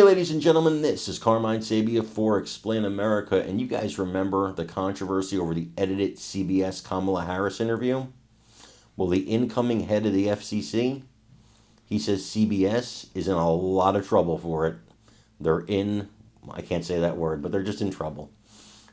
ladies and gentlemen, this is Carmine Sabia for Explain America, and you guys remember the controversy over the edited CBS Kamala Harris interview? Well, the incoming head of the FCC, he says CBS is in a lot of trouble for it. They're in, I can't say that word, but they're just in trouble.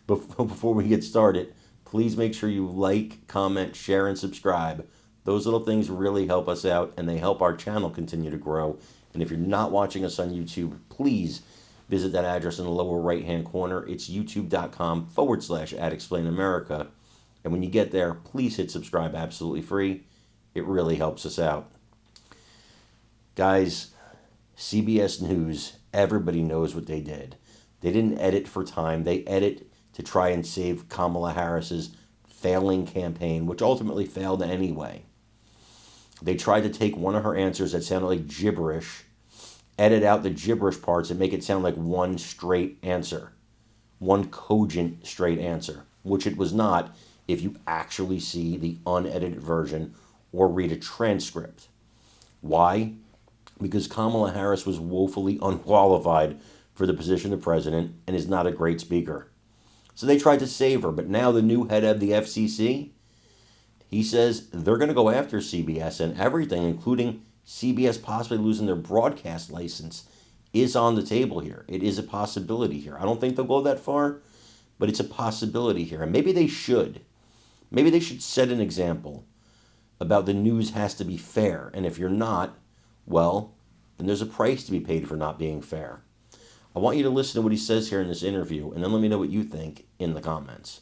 Before we get started, please make sure you like, comment, share, and subscribe. Those little things really help us out, and they help our channel continue to grow. And if you're not watching us on YouTube, please visit that address in the lower right-hand corner. It's youtube.com/@explainamerica. And when you get there, please hit subscribe absolutely free. It really helps us out. Guys, CBS News, everybody knows what they did. They didn't edit for time. They edit to try and save Kamala Harris's failing campaign, which ultimately failed anyway. They tried to take one of her answers that sounded like gibberish, edit out the gibberish parts, and make it sound like one straight answer, one cogent straight answer, which it was not if you actually see the unedited version or read a transcript. Why? Because Kamala Harris was woefully unqualified for the position of president and is not a great speaker. So they tried to save her, but now the new head of the FCC, he says they're going to go after CBS, and everything, including CBS possibly losing their broadcast license, is on the table here. It is a possibility here. I don't think they'll go that far, but it's a possibility here. And maybe they should. Maybe they should set an example about the news has to be fair. And if you're not, well, then there's a price to be paid for not being fair. I want you to listen to what he says here in this interview, and then let me know what you think in the comments.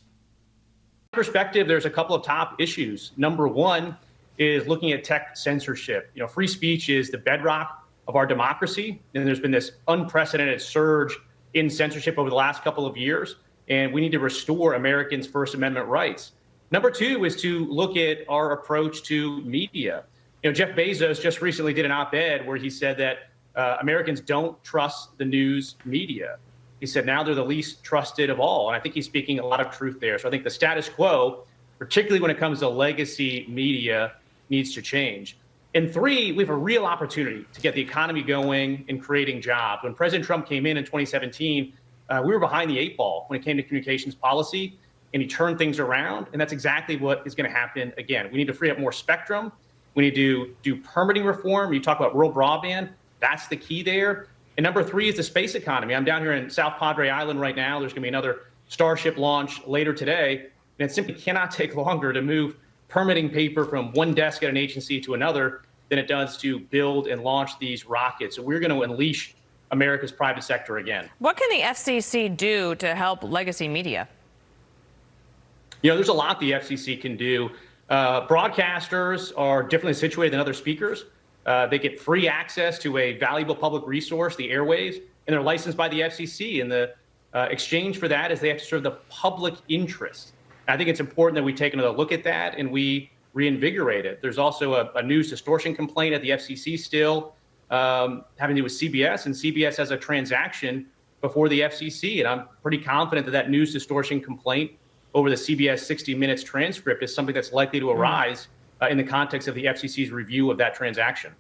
Perspective, there's a couple of top issues. Number one is looking at tech censorship. Free speech is the bedrock of our democracy, and there's been this unprecedented surge in censorship over the last couple of years, and we need to restore Americans' First Amendment rights. Number two is to look at our approach to media. Jeff Bezos just recently did an op-ed where he said that Americans don't trust the news media. He said now they're the least trusted of all. And I think he's speaking a lot of truth there. So I think the status quo, particularly when it comes to legacy media, needs to change. And three, we have a real opportunity to get the economy going and creating jobs. When President Trump came in 2017, we were behind the eight ball when it came to communications policy, and he turned things around. And that's exactly what is going to happen again. We need to free up more spectrum. We need to do permitting reform. You talk about rural broadband. That's the key there. And number three is the space economy. I'm down here in South Padre Island right now. There's going to be another Starship launch later today. And it simply cannot take longer to move permitting paper from one desk at an agency to another than it does to build and launch these rockets. So we're going to unleash America's private sector again. What can the FCC do to help legacy media? There's a lot the FCC can do. Broadcasters are differently situated than other speakers. They get free access to a valuable public resource, the airwaves, and they're licensed by the FCC. And the exchange for that is they have to serve the public interest. I think it's important that we take another look at that and we reinvigorate it. There's also a news distortion complaint at the FCC still having to do with CBS, and CBS has a transaction before the FCC. And I'm pretty confident that news distortion complaint over the CBS 60 Minutes transcript is something that's likely to arise in the context of the FCC's review of that transaction.